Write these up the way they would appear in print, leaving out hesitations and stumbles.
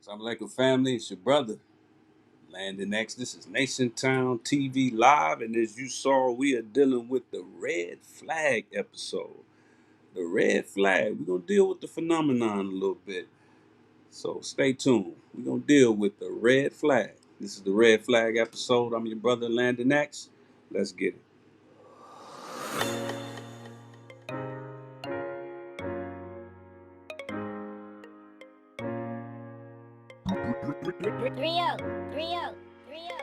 Assalamu alaikum, family. It's your brother, Landon X. This is NationTownTV Live, and as you saw, we are dealing with the red flag episode. The red flag. We're going to deal with the phenomenon a little bit, so stay tuned. We're going to deal with the red flag. This is the red flag episode. I'm your brother, Landon X. Let's get it. Rio, Rio, Rio.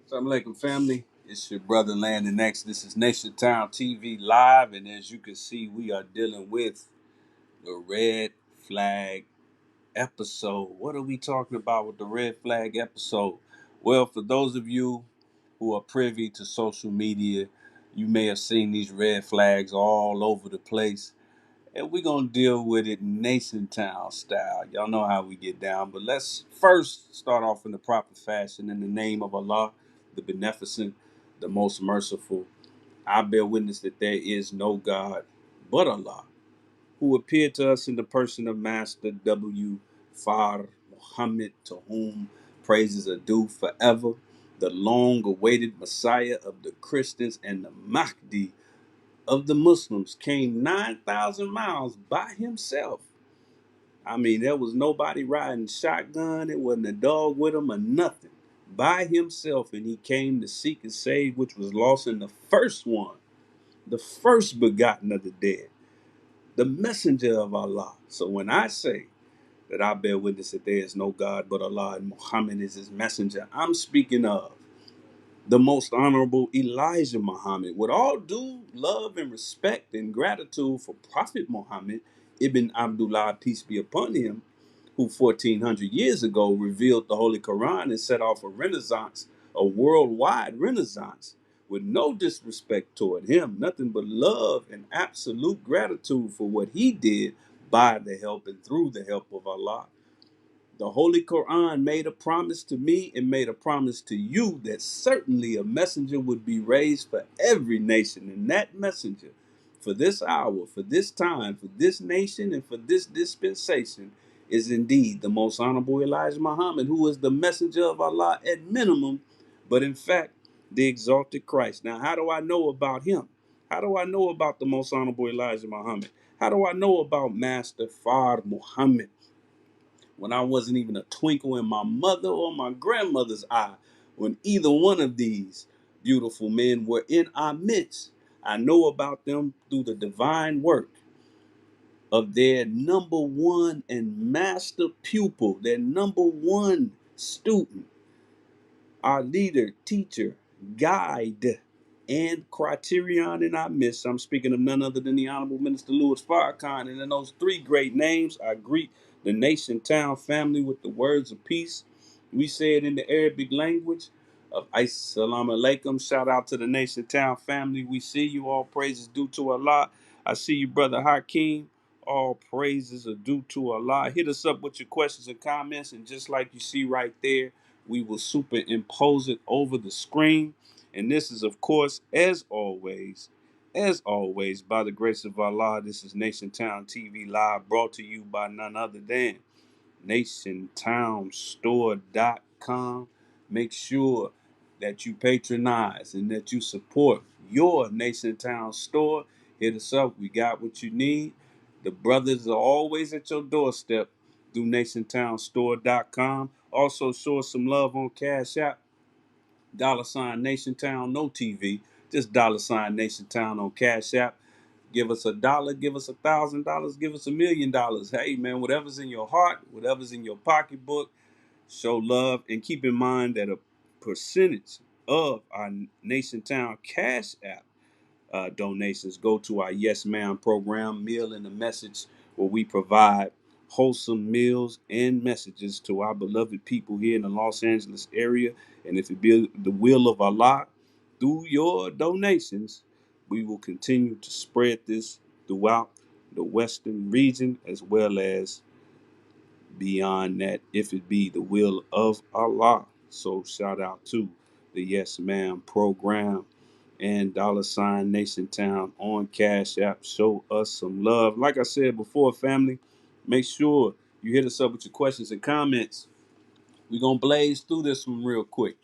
Assalamu alaikum, family. It's your brother, Landon X. This is NationTownTV Live, and as you can see, we are dealing with the red flag episode. What are we talking about with the red flag episode? Well, for those of you who are privy to social media, you may have seen these red flags all over the place. And we're going to deal with it Nation Town style. Y'all know how we get down. But let's first start off in the proper fashion in the name of Allah, the beneficent, the most merciful. I bear witness that there is no God but Allah, who appeared to us in the person of Master W. Far Muhammad, to whom praises are due forever, the long-awaited Messiah of the Christians and the Mahdi of the Muslims, came 9,000 miles by himself. I mean, there was nobody riding shotgun. It wasn't a dog with him or nothing. By himself, and he came to seek and save which was lost in the first one, the first begotten of the dead, the messenger of Allah. So when I say that I bear witness that there is no God but Allah and Muhammad is his messenger, I'm speaking of the most honorable Elijah Muhammad. With all due love and respect and gratitude for Prophet Muhammad ibn Abdullah, peace be upon him, who 1400 years ago revealed the Holy Quran and set off a renaissance, a worldwide renaissance, with no disrespect toward him, nothing but love and absolute gratitude for what he did by the help and through the help of Allah. The Holy Quran made a promise to me and made a promise to you that certainly a messenger would be raised for every nation. And that messenger, for this hour, for this time, for this nation, and for this dispensation, is indeed the most honorable Elijah Muhammad, who is the messenger of Allah at minimum, but in fact, the exalted Christ. Now, how do I know about him? How do I know about the most honorable Elijah Muhammad? How do I know about Master Fard Muhammad? When I wasn't even a twinkle in my mother or my grandmother's eye, when either one of these beautiful men were in our midst. I know about them through the divine work of their number one and master pupil, their number one student, our leader, teacher, guide, and criterion in our midst. I'm speaking of none other than the Honorable Minister Louis Farrakhan. And in those three great names, I greet the Nation Town family with the words of peace. We say it in the Arabic language of Assalamu alaikum. Shout out to the Nation Town family. We see you. All praises due to Allah. I see you, Brother Hakeem. All praises are due to Allah. Hit us up with your questions and comments. And just like you see right there, we will superimpose it over the screen. And this is, of course, as always, by the grace of Allah, this is Nation Town TV Live, brought to you by none other than NationTownStore.com. Make sure that you patronize and that you support your Nation Town store. Hit us up. We got what you need. The brothers are always at your doorstep through NationTownStore.com. Also, show us some love on Cash App. $ NationTown, no TV. Just $ NationTown on Cash App. Give us $1, give us $1,000, give us $1,000,000. Hey man, whatever's in your heart, whatever's in your pocketbook, show love. And keep in mind that a percentage of our Nation Town Cash App donations go to our Yes Ma'am program, Meal and a Message, where we provide wholesome meals and messages to our beloved people here in the Los Angeles area. And if it be the will of Allah, through your donations, we will continue to spread this throughout the Western region as well as beyond that, if it be the will of Allah. So shout out to the Yes Ma'am program and $Nation Town on Cash App. Show us some love. Like I said before, family, make sure you hit us up with your questions and comments. We're going to blaze through this one real quick.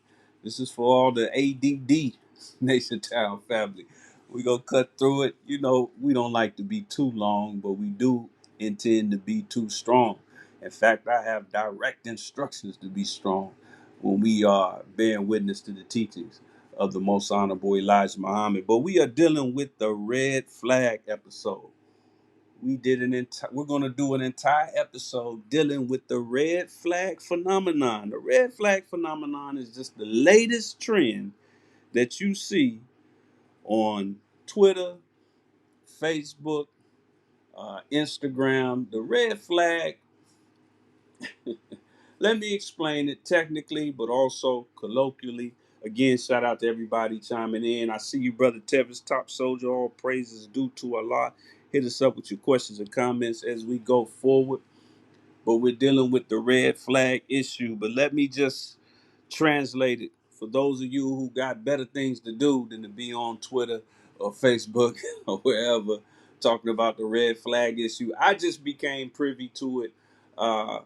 This is for all the ADD Nation Town family. We're going to cut through it. You know, we don't like to be too long, but we do intend to be too strong. In fact, I have direct instructions to be strong when we are bearing witness to the teachings of the most honorable Elijah Muhammad. But we are dealing with the red flag episode. We're going to do an entire episode dealing with the red flag phenomenon. The red flag phenomenon is just the latest trend that you see on Twitter, Facebook, Instagram. The red flag, let me explain it technically, but also colloquially. Again, shout out to everybody chiming in. I see you, Brother Tevis, top soldier. All praises due to Allah. Hit us up with your questions and comments as we go forward. But we're dealing with the red flag issue. But let me just translate it for those of you who got better things to do than to be on Twitter or Facebook or wherever talking about the red flag issue. I just became privy to it uh,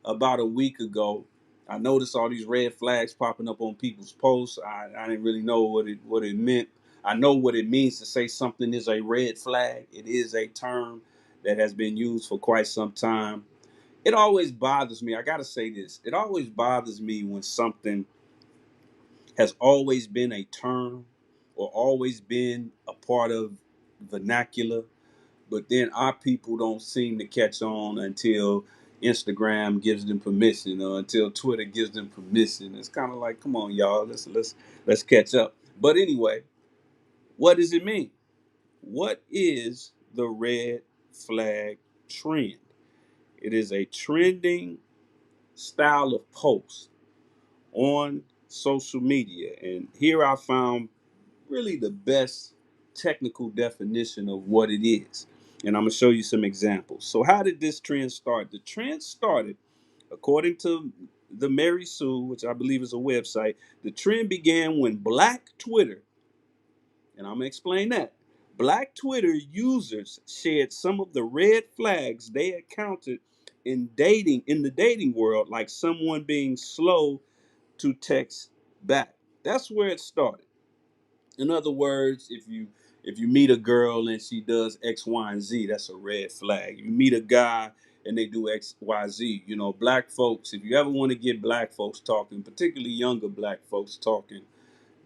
about a week ago. I noticed all these red flags popping up on people's posts. I didn't really know what it meant. I know what it means to say something is a red flag. It is a term that has been used for quite some time. It always bothers me. I got to say this. It always bothers me when something has always been a term or always been a part of vernacular, but then our people don't seem to catch on until Instagram gives them permission or until Twitter gives them permission. It's kind of like, come on, y'all, let's catch up. But anyway, what does it mean? What is the red flag trend? It is a trending style of post on social media. And here I found really the best technical definition of what it is. And I'm going to show you some examples. So, how did this trend start? The trend started According to the Mary Sue, which I believe is a website, the trend began when Black Twitter, and I'm gonna explain that. Black Twitter users shared some of the red flags they encountered in the dating world, like someone being slow to text back. That's where it started. In other words, if you meet a girl and she does X, Y, and Z, that's a red flag. You meet a guy and they do X, Y, Z. You know, black folks, if you ever want to get black folks talking, particularly younger black folks talking,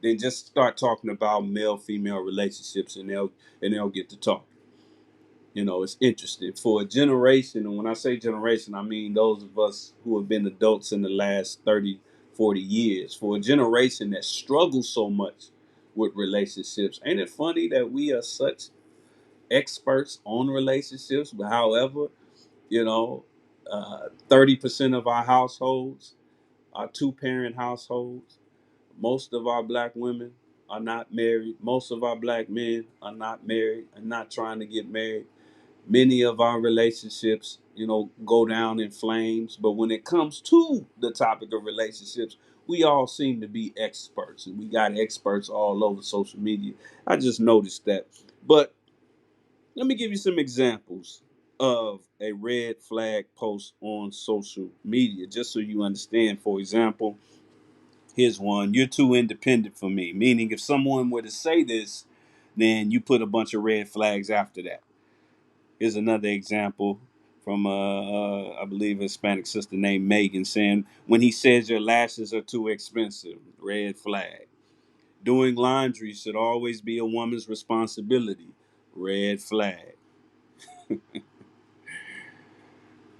then just start talking about male female relationships and they'll get to talk. You know, it's interesting for a generation, and when I say generation, I mean those of us who have been adults in the last 30, 40 years. For a generation that struggles so much with relationships, ain't it funny that we are such experts on relationships? But however, you know, 30% of our households are two-parent households. Most of our black women are not married. Most of our black men are not married and not trying to get married. Many of our relationships, go down in flames. But when it comes to the topic of relationships, we all seem to be experts, and we got experts all over social media. I just noticed that. But let me give you some examples of a red flag post on social media, just so you understand. For example, here's one: you're too independent for me. Meaning, if someone were to say this, then you put a bunch of red flags after that. Here's another example from I believe a Hispanic sister named Megan, saying, when he says your lashes are too expensive, red flag. Doing laundry should always be a woman's responsibility, red flag.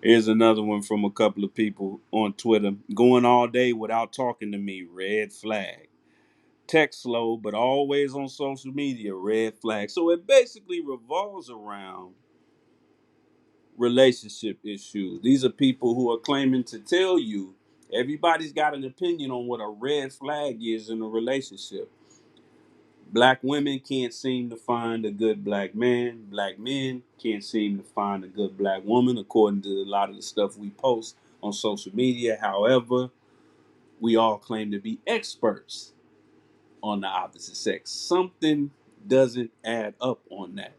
Here's another one from a couple of people on Twitter: going all day without talking to me, red flag. Text slow, but always on social media, red flag. So it basically revolves around relationship issues. These are people who are claiming to tell you everybody's got an opinion on what a red flag is in a relationship. Black women can't seem to find a good black man. Black men can't seem to find a good black woman, according to a lot of the stuff we post on social media. However, we all claim to be experts on the opposite sex. Something doesn't add up on that.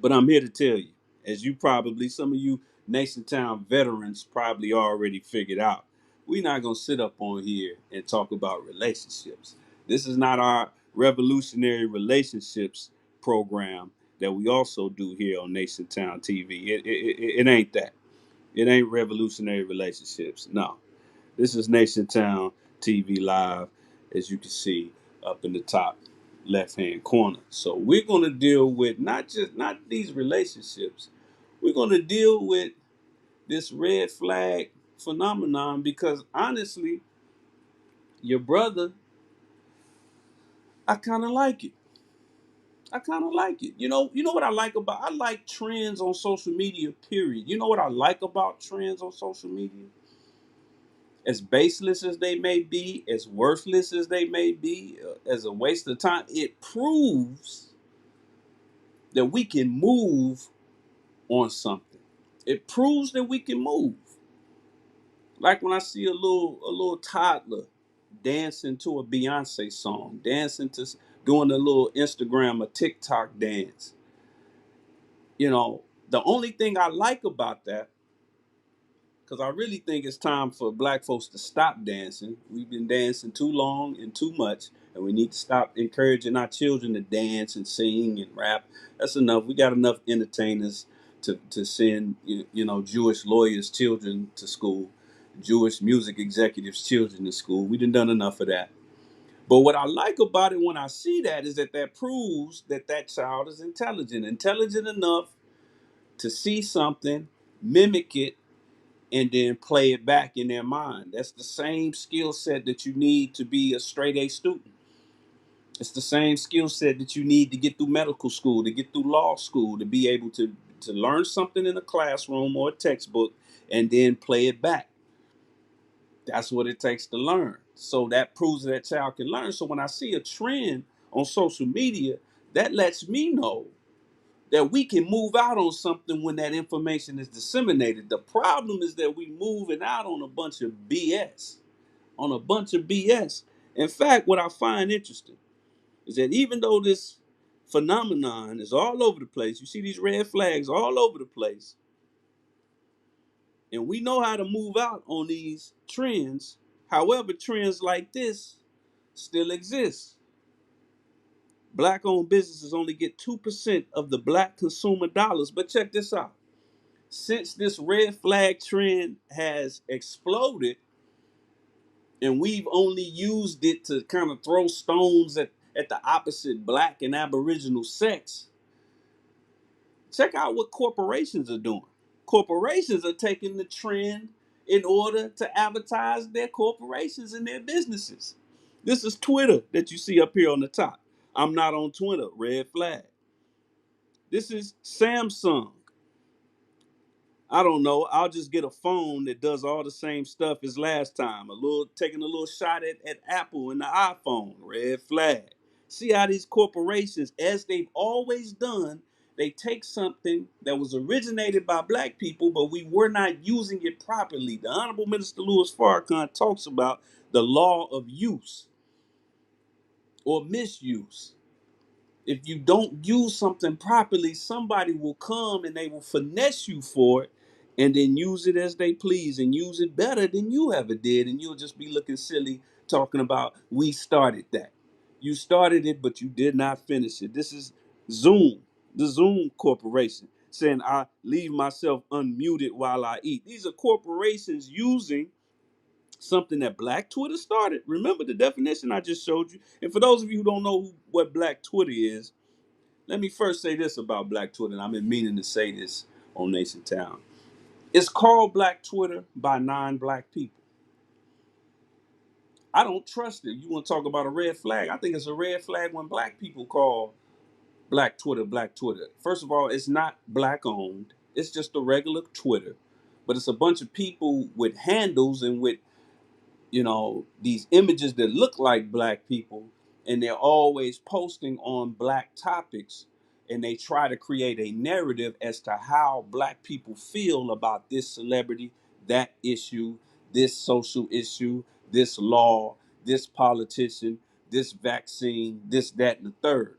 But I'm here to tell you, as some of you Nation Town veterans probably already figured out, we're not going to sit up on here and talk about relationships. This is not our revolutionary relationships program that we also do here on Nation Town TV. It ain't that. It ain't revolutionary relationships. No. This is Nation Town TV Live, as you can see up in the top left hand corner. So we're going to deal with not these relationships. We're going to deal with this red flag phenomenon, because honestly, your brother, I kind of like it. I kind of like it. You know what I like trends on social media, period. You know what I like about trends on social media? As baseless as they may be, as worthless as they may be, as a waste of time, it proves that we can move on something. It proves that we can move. Like when I see a little toddler dancing to a Beyonce song, doing a little Instagram or TikTok dance. The only thing I like about that, because I really think it's time for black folks to stop dancing. We've been dancing too long and too much, and we need to stop encouraging our children to dance and sing and rap. That's enough. We got enough entertainers to send Jewish lawyers' children to school, Jewish music executives' children to school. We done enough of that. But what I like about it when I see that is that proves that child is intelligent enough to see something, mimic it, and then play it back in their mind. That's the same skill set that you need to be a straight A student. It's the same skill set that you need to get through medical school, to get through law school, to be able to learn something in a classroom or a textbook and then play it back. That's what it takes to learn. So that proves that child can learn. So when I see a trend on social media, that lets me know that we can move out on something when that information is disseminated. The problem is that we moving out on a bunch of BS, on a bunch of BS. In fact, what I find interesting is that even though this phenomenon is all over the place, you see these red flags all over the place, and we know how to move out on these trends. However, trends like this still exist. Black owned businesses only get 2% of the black consumer dollars. But check this out. Since this red flag trend has exploded and we've only used it to kind of throw stones at the opposite black and aboriginal sex, check out what corporations are doing. Corporations are taking the trend in order to advertise their corporations and their businesses. This is Twitter that you see up here on the top. I'm not on Twitter, red flag. This is Samsung. I don't know. I'll just get a phone that does all the same stuff as last time. Taking a little shot at Apple and the iPhone. Red flag. See how these corporations, as they've always done, they take something that was originated by black people, but we were not using it properly. The Honorable Minister Louis Farrakhan talks about the law of use or misuse. If you don't use something properly, somebody will come and they will finesse you for it and then use it as they please and use it better than you ever did. And you'll just be looking silly talking about, we started that. You started it, but you did not finish it. This is Zoom, the Zoom Corporation, saying, I leave myself unmuted while I eat. These are corporations using something that Black Twitter started. Remember the definition I just showed you? And for those of you who don't know what Black Twitter is, let me first say this about Black Twitter, and I've been meaning to say this on Nation Town. It's called Black Twitter by non-black people. I don't trust it. You want to talk about a red flag? I think it's a red flag when black people call Black Twitter Black Twitter. First of all, it's not black owned. It's just a regular Twitter. But it's a bunch of people with handles and with these images that look like black people, and they're always posting on black topics, and they try to create a narrative as to how black people feel about this celebrity, that issue, this social issue, this law, this politician, this vaccine, this, that, and the third.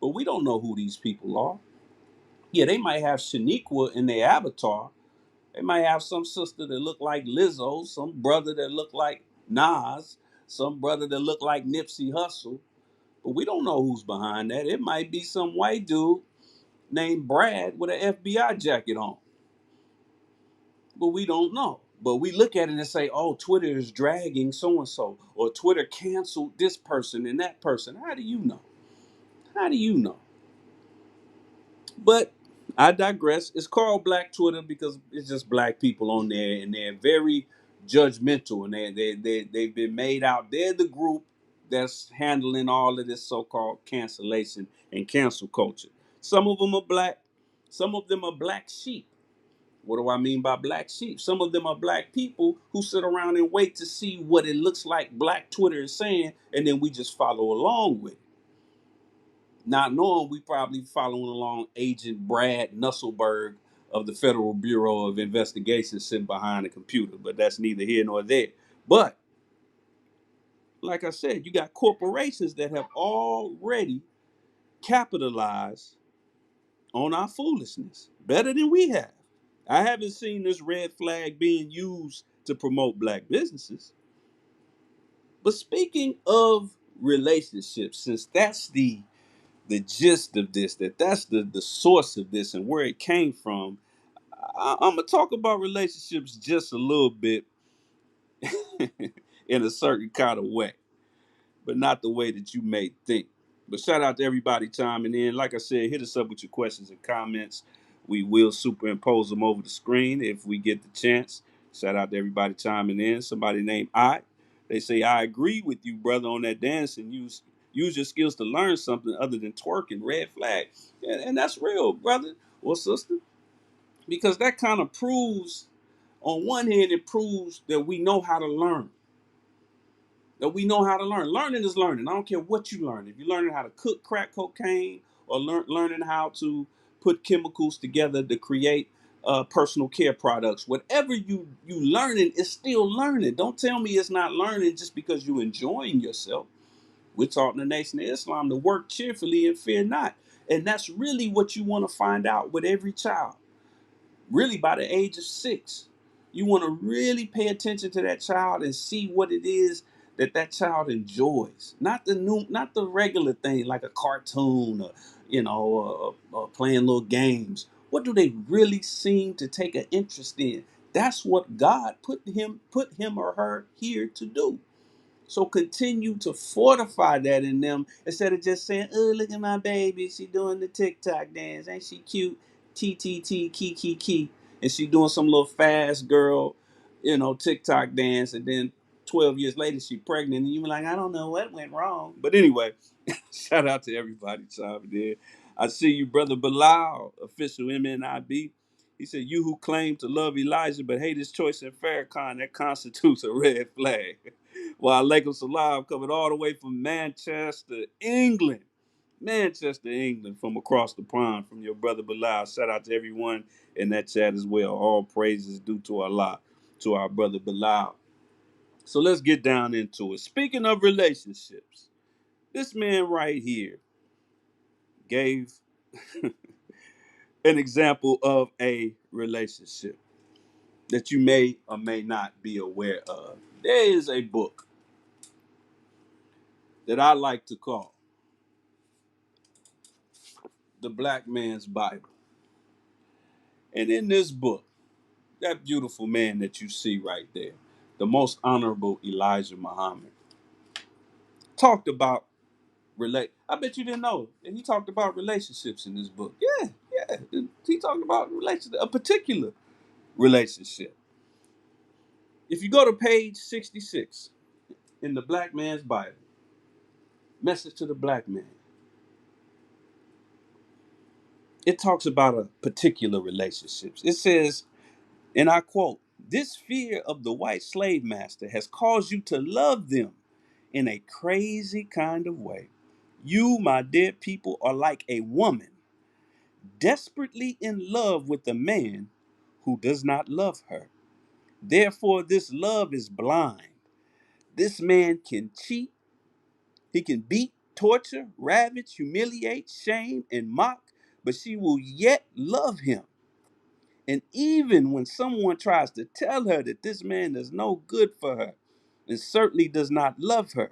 But we don't know who these people are. Yeah, they might have Shaniqua in their avatar. They might have some sister that look like Lizzo, some brother that look like Nas, some brother that look like Nipsey Hussle. But we don't know who's behind that. It might be some white dude named Brad with an FBI jacket on. But we don't know. But we look at it and say, oh, Twitter is dragging so and so, or Twitter canceled this person and that person. How do you know? How do you know? But I digress. It's called Black Twitter because it's just black people on there, and they're very judgmental, and they've been made out. They're the group that's handling all of this so-called cancellation and cancel culture. Some of them are black. Some of them are black sheep. What do I mean by black sheep? Some of them are black people who sit around and wait to see what it looks like Black Twitter is saying, and then we just follow along with it. Not knowing we probably following along Agent Brad Nusselberg of the Federal Bureau of Investigation sitting behind the computer, but that's neither here nor there. But like I said, you got corporations that have already capitalized on our foolishness better than we have. I haven't seen this red flag being used to promote black businesses. But speaking of relationships, since that's the gist of this, that's the source of this and where it came from, I'm gonna talk about relationships just a little bit in a certain kind of way, but not the way that you may think. But shout out to everybody chiming in. Like I said, hit us up with your questions and comments. We will superimpose them over the screen if we get the chance. Shout out to everybody chiming in. Somebody named I. They say, I agree with you, brother, on that dance, and use your skills to learn something other than twerking. Red flag. And that's real, brother or sister, because that kind of proves, on one hand, it proves that we know how to learn. That we know how to learn. Learning is learning. I don't care what you learn. If you're learning how to cook crack cocaine or learning how to put chemicals together to create personal care products. Whatever you learning is still learning. Don't tell me it's not learning just because you enjoying yourself. We're taught in the Nation of Islam to work cheerfully and fear not. And that's really what you want to find out with every child. Really, by the age of 6, you want to really pay attention to that child and see what it is that that child enjoys. Not the regular thing like a cartoon or playing little games. What do they really seem to take an interest in? That's what God put him or her here to do. So continue to fortify that in them instead of just saying, "Oh, look at my baby. She doing the TikTok dance. Ain't she cute? TTT, key. And she doing some little fast girl, TikTok dance. And then 12 years later, she pregnant. And you be like, I don't know what went wrong. But anyway, shout out to everybody, Tom, there. I see you, Brother Bilal, official MNIB. He said, you who claim to love Elijah but hate his choice in Farrakhan, that constitutes a red flag. While Alaikum Salam coming all the way from Manchester, England. Manchester, England, from across the pond, from your brother Bilal. Shout out to everyone in that chat as well. All praises due to Allah, to our brother Bilal. So let's get down into it. Speaking of relationships, this man right here gave an example of a relationship that you may or may not be aware of. There is a book that I like to call The Black Man's Bible. And in this book, that beautiful man that you see right there, the most honorable Elijah Muhammad, talked about I bet you didn't know that he talked about relationships in this book. Yeah, yeah. He talked about a particular relationship. If you go to page 66 in the Black Man's Bible, Message to the Black Man, it talks about a particular relationships. It says, and I quote, this fear of the white slave master has caused you to love them in a crazy kind of way. You, my dear people, are like a woman desperately in love with a man who does not love her. Therefore, this love is blind. This man can cheat, he can beat, torture, ravage, humiliate, shame, and mock, but she will yet love him. And even when someone tries to tell her that this man is no good for her and certainly does not love her,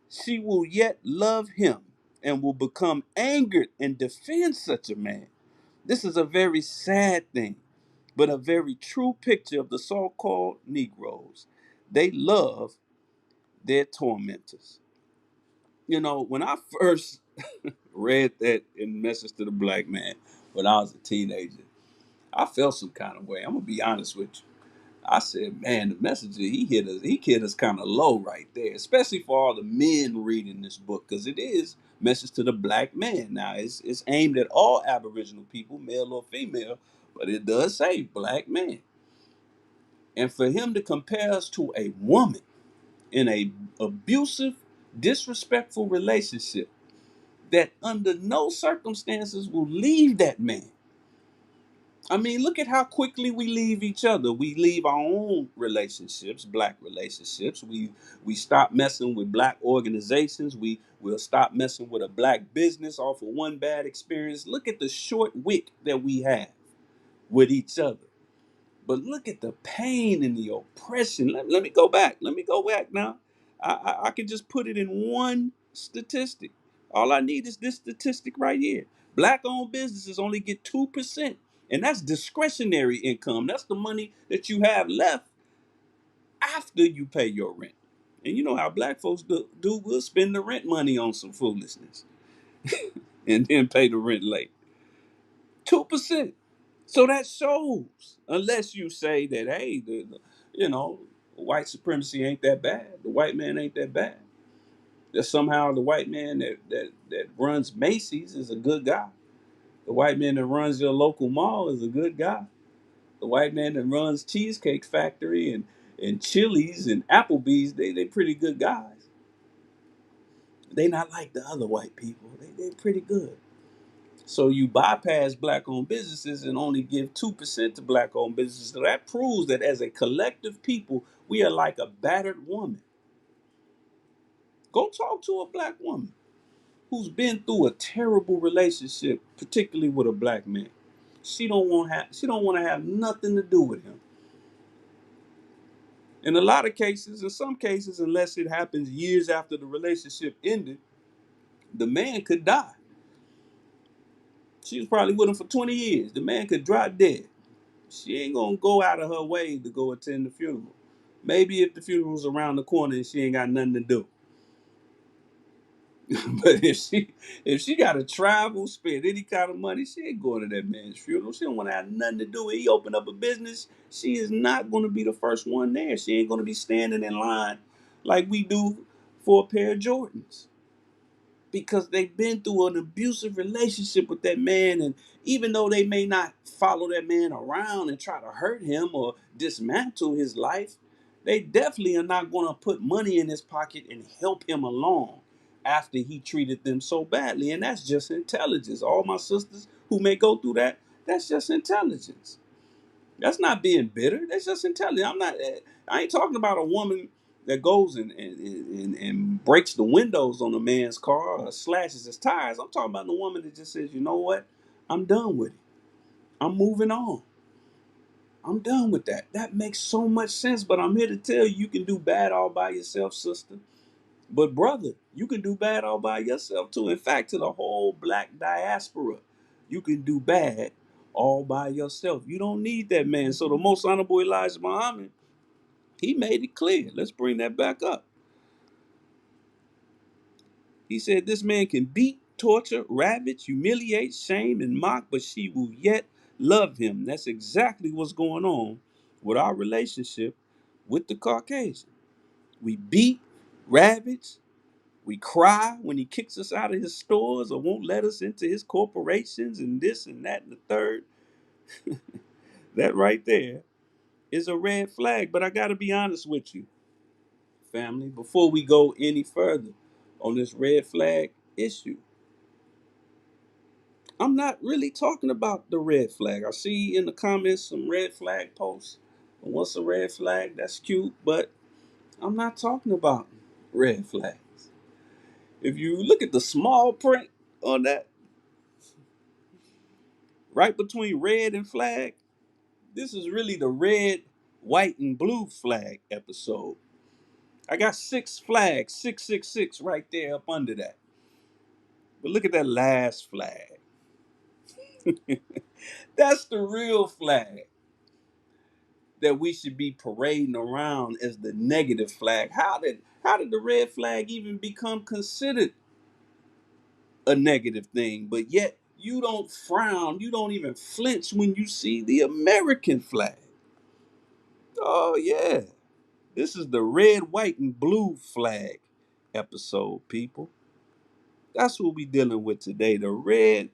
she will yet love him and will become angered and defend such a man. This is a very sad thing, but a very true picture of the so-called Negroes. They love their tormentors. When I first read that in Message to the Black Man when I was a teenager, I felt some kind of way. I'm gonna be honest with you. I said, man, the messenger, he hit us kind of low right there, especially for all the men reading this book, because it is Message to the Black Man. Now, it's aimed at all Aboriginal people, male or female, but it does say black man. And for him to compare us to a woman in a abusive, disrespectful relationship that under no circumstances will leave that man. I mean, look at how quickly we leave each other. We leave our own relationships, black relationships. We stop messing with black organizations. Will stop messing with a black business off of one bad experience. Look at the short wick that we have with each other. But look at the pain and the oppression. Let me go back. Let me go back now. I can just put it in one statistic. All I need is this statistic right here. Black-owned businesses only get 2%, and that's discretionary income. That's the money that you have left after you pay your rent. And you know how black folks do. We'll spend the rent money on some foolishness and then pay the rent late. 2%. So that shows, unless you say that, hey, white supremacy ain't that bad. The white man ain't that bad. That somehow the white man that runs Macy's is a good guy. The white man that runs your local mall is a good guy. The white man that runs Cheesecake Factory and Chili's and Applebee's, they pretty good guys. They not like the other white people. They pretty good. So you bypass black-owned businesses and only give 2% to black-owned businesses. So that proves that as a collective people, we are like a battered woman. Go talk to a black woman who's been through a terrible relationship, particularly with a black man. She don't want to have nothing to do with him. In a lot of cases, in some cases, unless it happens years after the relationship ended, the man could die. She was probably with him for 20 years. The man could drop dead. She ain't gonna go out of her way to go attend the funeral. Maybe if the funeral's around the corner and she ain't got nothing to do. But if she got to travel, spend any kind of money, she ain't going to that man's funeral. She don't want to have nothing to do with it. He opened up a business. She is not going to be the first one there. She ain't going to be standing in line like we do for a pair of Jordans, because they've been through an abusive relationship with that man. And even though they may not follow that man around and try to hurt him or dismantle his life, they definitely are not going to put money in his pocket and help him along after he treated them so badly. And that's just intelligence. All my sisters who may go through that, that's just intelligence. That's not being bitter. That's just intelligent. I ain't talking about a woman that goes and breaks the windows on a man's car or slashes his tires. I'm talking about the woman that just says, you know what? I'm done with it. I'm moving on. I'm done with that. That makes so much sense. But I'm here to tell you, you can do bad all by yourself, sister. But brother, you can do bad all by yourself too. In fact, to the whole black diaspora, you can do bad all by yourself. You don't need that man. So the most honorable Elijah Muhammad, he made it clear. Let's bring that back up. He said this man can beat, torture, ravage, humiliate, shame, and mock, but she will yet love him. That's exactly what's going on with our relationship with the Caucasian. We beat, ravage, we cry when he kicks us out of his stores or won't let us into his corporations and this and that and the third. That right there is a red flag. But I got to be honest with you, family, before we go any further on this red flag issue. I'm not really talking about the red flag. I see in the comments some red flag posts. What's a red flag? That's cute, but I'm not talking about red flags. If you look at the small print on that, right between red and flag, this is really the red, white, and blue flag episode. I got 6 flags, 666 right there up under that. But look at that last flag. That's the real flag that we should be parading around as the negative flag. How did the red flag even become considered a negative thing? But yet you don't frown, you don't even flinch when you see the American flag. Oh yeah. This is the red, white, and blue flag episode, people. That's what we're dealing with today. The red,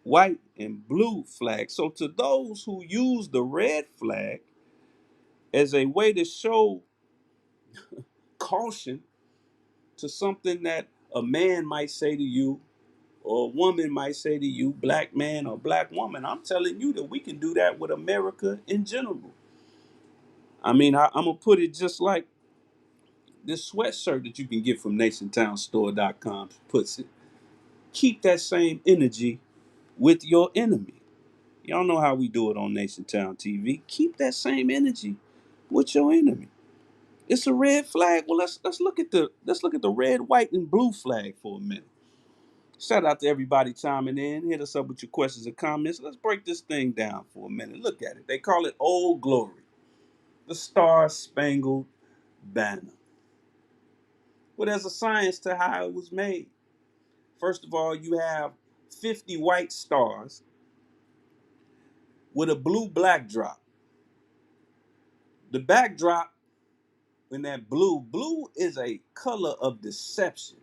white, and blue flag. So to those who use the red flag as a way to show caution to something that a man might say to you or a woman might say to you, black man or black woman, I'm telling you that we can do that with America in general. I mean, I'm going to put it just like this sweatshirt that you can get from NationTownStore.com puts it. Keep that same energy with your enemy. Y'all know how we do it on NationTown TV. Keep that same energy with your enemy. It's a red flag. Well, let's look at the red, white, and blue flag for a minute. Shout out to everybody chiming in. Hit us up with your questions and comments. Let's break this thing down for a minute. Look at it. They call it Old Glory, the Star Spangled Banner. Well, there's a science to how it was made. First of all, you have 50 white stars with a blue backdrop. The backdrop in that blue is a color of deception.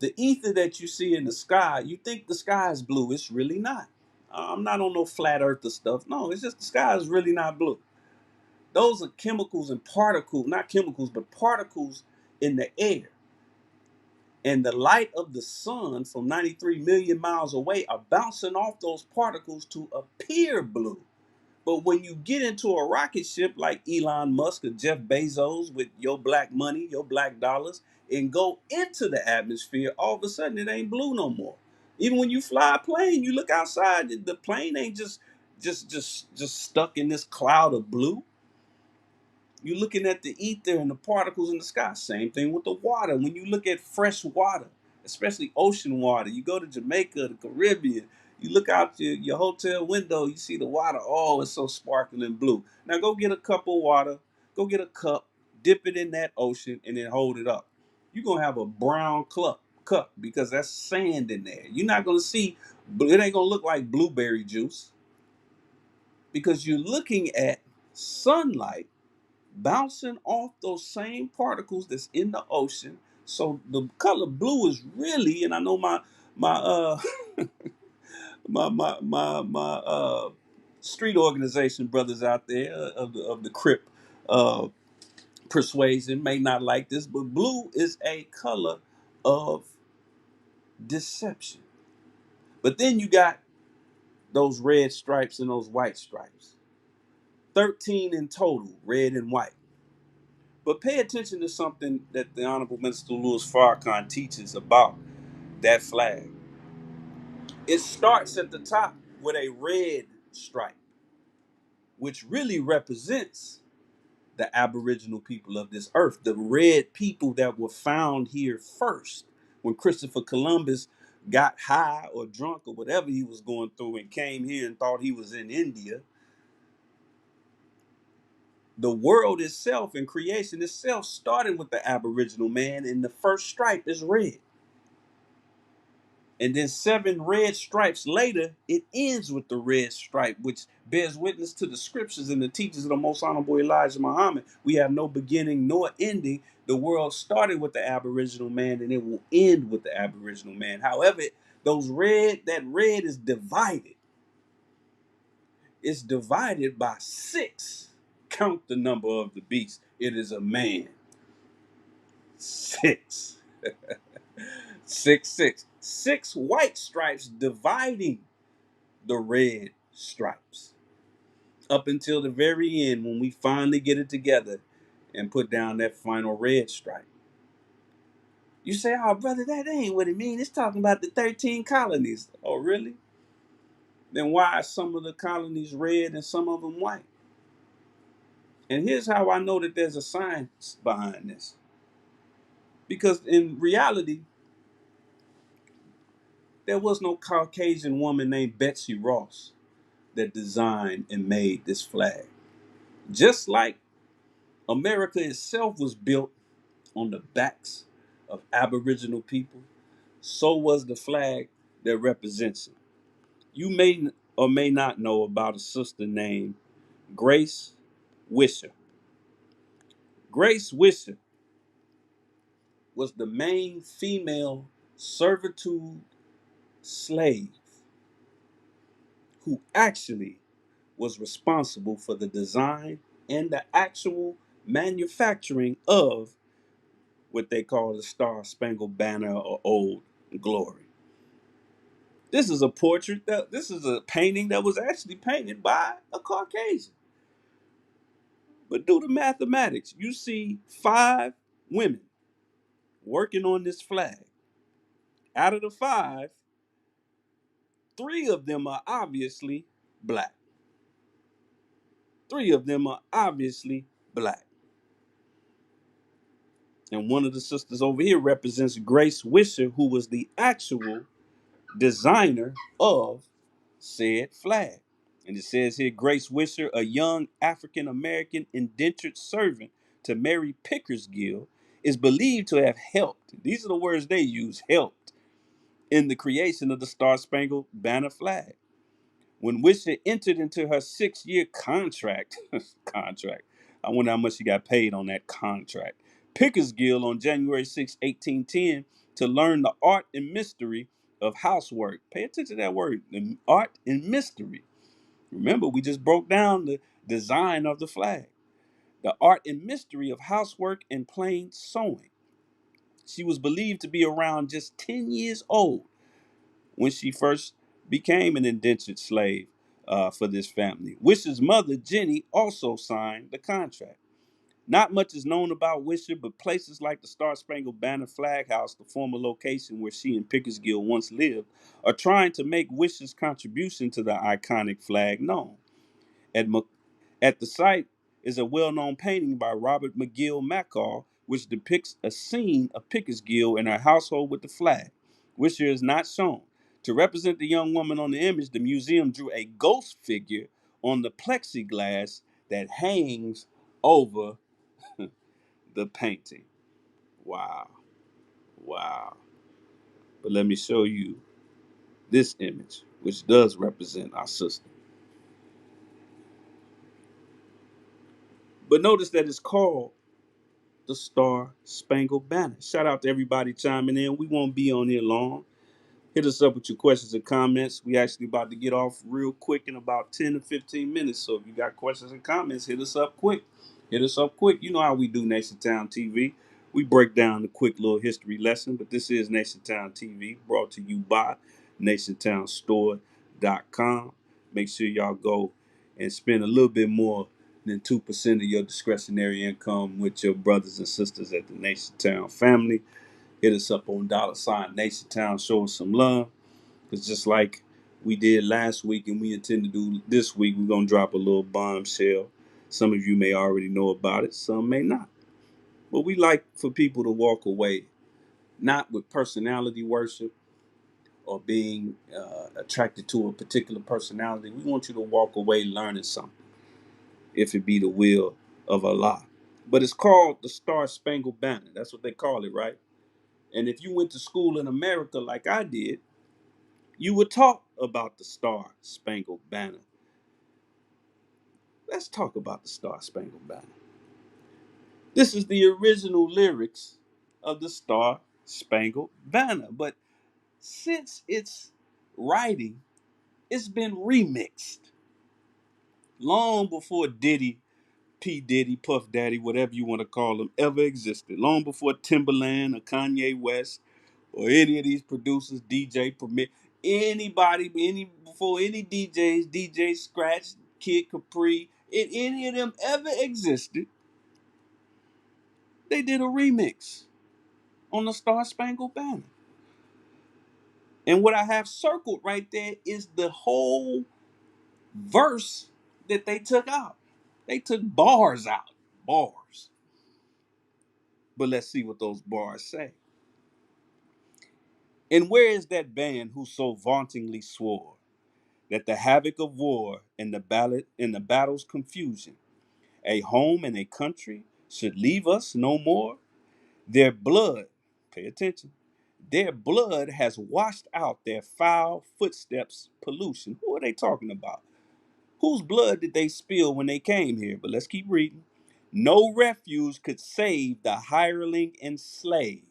The ether that you see in the sky, you think the sky is blue. It's really not. I'm not on no flat earther stuff. No, it's just the sky is really not blue. Those are chemicals and particles, not chemicals, but particles in the air. And the light of the sun from 93 million miles away are bouncing off those particles to appear blue. But when you get into a rocket ship like Elon Musk or Jeff Bezos with your black money, your black dollars, and go into the atmosphere, all of a sudden it ain't blue no more. Even when you fly a plane, you look outside, the plane ain't just stuck in this cloud of blue. You're looking at the ether and the particles in the sky. Same thing with the water. When you look at fresh water, especially ocean water, you go to Jamaica, the Caribbean, you look out your hotel window, you see the water. Oh, it's so sparkling blue. Now go get a cup of water, go get a cup, dip it in that ocean, and then hold it up. You're going to have a brown cup because that's sand in there. You're not going to see, it ain't going to look like blueberry juice because you're looking at sunlight bouncing off those same particles that's in the ocean. So the color blue is really, and I know my my street organization brothers out there of the Crip uh, persuasion may not like this, but blue is a color of deception. But then you got those red stripes and those white stripes. 13 in total, red and white. But pay attention to something that the Honorable Minister Louis Farrakhan teaches about that flag. It starts at the top with a red stripe, which really represents the Aboriginal people of this earth, the red people that were found here first. When Christopher Columbus got high or drunk or whatever he was going through and came here and thought he was in India, the world itself and creation itself started with the Aboriginal man, and the first stripe is red. And then 7 red stripes later, it ends with the red stripe, which bears witness to the scriptures and the teachings of the most honorable Elijah Muhammad. We have no beginning nor ending. The world started with the Aboriginal man and it will end with the Aboriginal man. However, that red is divided. It's divided by 6. Count the number of the beast. It is a man. 6. 6, 6. 6 white stripes dividing the red stripes up until the very end when we finally get it together and put down that final red stripe. You say, oh, brother, that ain't what it means. It's talking about the 13 colonies. Oh, really? Then why are some of the colonies red and some of them white? And here's how I know that there's a science behind this. Because in reality, there was no Caucasian woman named Betsy Ross that designed and made this flag. Just like America itself was built on the backs of Aboriginal people, so was the flag that represents it. You may or may not know about a sister named Grace Wisher. Grace Wisher was the main female servitude slave who actually was responsible for the design and the actual manufacturing of what they call the Star Spangled Banner or Old Glory. This is a painting that was actually painted by a Caucasian. But do the mathematics. You see 5 women working on this flag. Out of the 5, 3 of them are obviously black. 3 of them are obviously black. And one of the sisters over here represents Grace Wisher, who was the actual designer of said flag. And it says here, Grace Wisher, a young African American indentured servant to Mary Pickersgill, is believed to have helped. These are the words they use, helped in the creation of the Star Spangled Banner flag. When Wisher entered into her 6-year contract, I wonder how much she got paid on that contract. Pickersgill on January 6, 1810, to learn the art and mystery of housework. Pay attention to that word, the art and mystery. Remember, we just broke down the design of the flag. The art and mystery of housework and plain sewing. She was believed to be around just 10 years old when she first became an indentured slave for this family. Wisher's mother, Jenny, also signed the contract. Not much is known about Wisher, but places like the Star Spangled Banner Flag House, the former location where she and Pickersgill once lived, are trying to make Wisher's contribution to the iconic flag known. At, at the site is a well-known painting by Robert McGill Macall, which depicts a scene of Pickersgill in her household with the flag. Wisher is not shown. To represent the young woman on the image, the museum drew a ghost figure on the plexiglass that hangs over the painting. Wow. Wow. But let me show you this image, which does represent our sister. But notice that it's called the Star Spangled Banner. Shout out to everybody chiming in. We won't be on here long. Hit us up with your questions and comments. We actually about to get off real quick in about 10 to 15 minutes. So if you got questions and comments, hit us up quick. Hit us up quick. You know how we do NationTown TV. We break down the quick little history lesson, but this is NationTown TV brought to you by NationTownStore.com. Make sure y'all go and spend a little bit more than 2% of your discretionary income with your brothers and sisters at the NationTown family. Hit us up on $NationTown. Show us some love. Because just like we did last week and we intend to do this week, we're going to drop a little bombshell. Some of you may already know about it, some may not. But we like for people to walk away, not with personality worship or being attracted to a particular personality. We want you to walk away learning something, if it be the will of Allah. But it's called the Star Spangled Banner. That's what they call it, right? And if you went to school in America like I did, you were taught about the Star Spangled Banner. Let's talk about the Star Spangled Banner. This is the original lyrics of the Star Spangled Banner. But since its writing, it's been remixed long before Diddy, P. Diddy, Puff Daddy, whatever you want to call them, ever existed. Long before Timberland or Kanye West or any of these producers, DJ Premier, anybody, before any DJs, DJ Scratch, Kid Capri, if any of them ever existed, they did a remix on the Star Spangled Banner. And what I have circled right there is the whole verse that they took out. They took bars out. Bars. But let's see what those bars say. And where is that band who so vauntingly swore that the havoc of war and the battle's confusion, a home and a country, should leave us no more? Their blood, pay attention, their blood has washed out their foul footsteps pollution. Who are they talking about? Whose blood did they spill when they came here? But let's keep reading. No refuge could save the hireling and slave.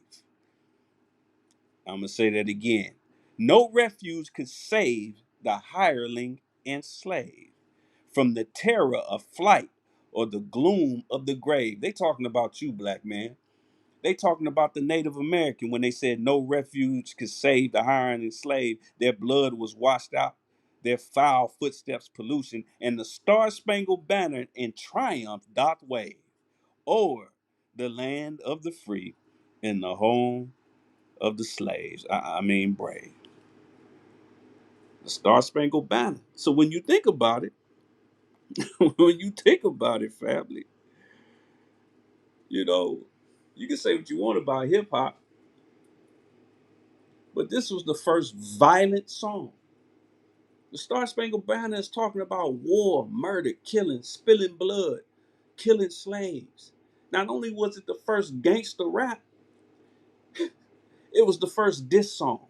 I'm going to say that again. No refuge could save the hireling and slave from the terror of flight or the gloom of the grave. They talking about you, black man. They talking about the Native American when they said no refuge could save the hiring and slave. Their blood was washed out, their foul footsteps pollution, and the star-spangled banner in triumph doth wave o'er the land of the free and the home of the slaves. I mean brave. The star-spangled banner. So when you think about it, when you think about it, family, you know, you can say what you want about hip hop, but this was the first violent song. The Star Spangled Banner is talking about war, murder, killing, spilling blood, killing slaves. Not only was it the first gangster rap, it was the first diss song.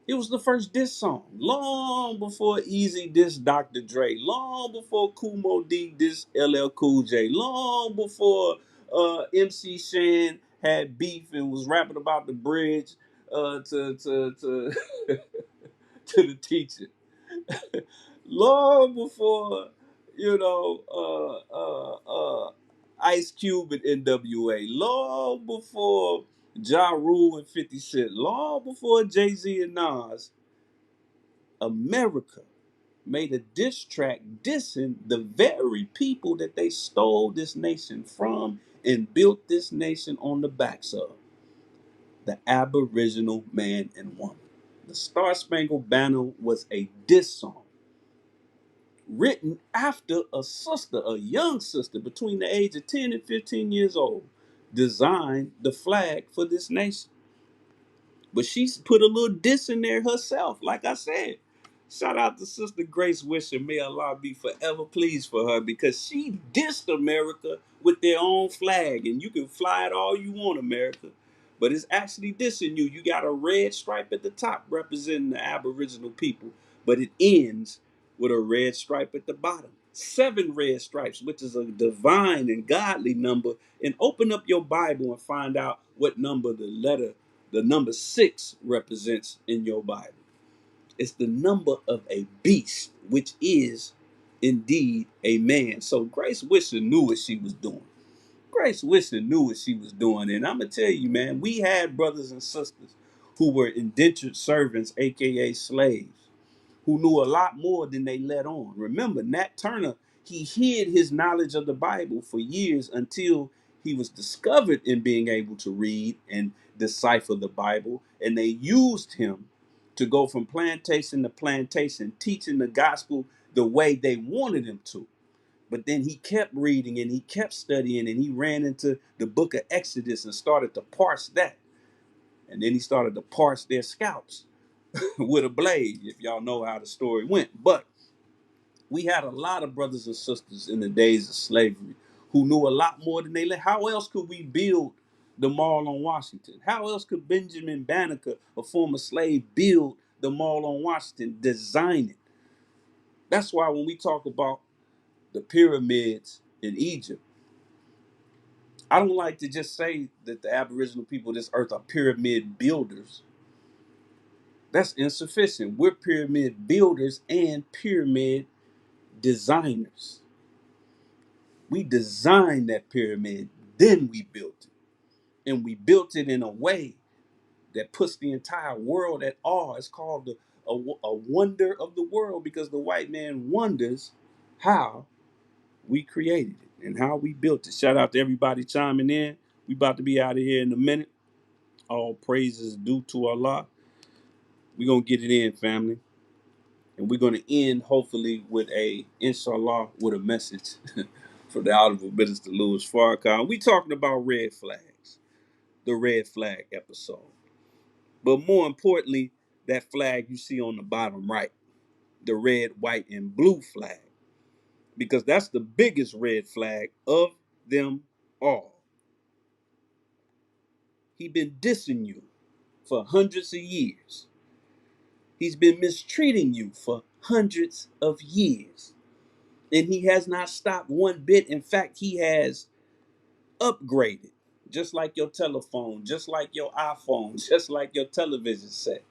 It was the first diss song. Long before Easy diss Dr. Dre. Long before Kumo D diss LL Cool J. Long before MC Shan had beef and was rapping about the bridge to to the teacher. Long before, you know, Ice Cube and NWA, long before Ja Rule and 50 Cent, long before Jay-Z and Nas, America made a diss track dissing the very people that they stole this nation from and built this nation on the backs of, the Aboriginal man and woman. The Star Spangled Banner was a diss song written after a sister, a young sister between the age of 10 and 15 years old, designed the flag for this nation. But she's put a little diss in there herself, like I said. Shout out to Sister Grace Wisher. May Allah be forever pleased for her because she dissed America with their own flag. And you can fly it all you want, America. But it's actually dissing you. You got a red stripe at the top representing the Aboriginal people, but it ends with a red stripe at the bottom. 7 red stripes, which is a divine and godly number. And open up your Bible and find out what number the number 6 represents in your Bible. It's the number of a beast, which is indeed a man. So Grace Wisher knew what she was doing. Grace Wisher knew what she was doing. And I'm going to tell you, man, we had brothers and sisters who were indentured servants, aka slaves, who knew a lot more than they let on. Remember, Nat Turner, he hid his knowledge of the Bible for years until he was discovered in being able to read and decipher the Bible. And they used him to go from plantation to plantation, teaching the gospel the way they wanted him to. But then he kept reading and he kept studying and he ran into the book of Exodus and started to parse that. And then he started to parse their scalps with a blade, if y'all know how the story went. But we had a lot of brothers and sisters in the days of slavery who knew a lot more than they let. How else could we build the mall on Washington? How else could Benjamin Banneker, a former slave, build the mall on Washington, design it? That's why when we talk about the pyramids in Egypt, I don't like to just say that the Aboriginal people of this earth are pyramid builders. That's insufficient. We're pyramid builders and pyramid designers. We designed that pyramid, then we built it. And we built it in a way that puts the entire world at awe. It's called a wonder of the world because the white man wonders how we created it and how we built it. Shout out to everybody chiming in. We about to be out of here in a minute. All praises due to Allah. We're going to get it in, family. And we're going to end, hopefully, with inshallah, with a message from the Honorable Minister Louis Farrakhan. We talking about red flags, the red flag episode. But more importantly, that flag you see on the bottom right, the red, white, and blue flag. Because that's the biggest red flag of them all. He been dissing you for hundreds of years. He's been mistreating you for hundreds of years. And he has not stopped one bit. In fact, he has upgraded, just like your telephone, just like your iPhone, just like your television set.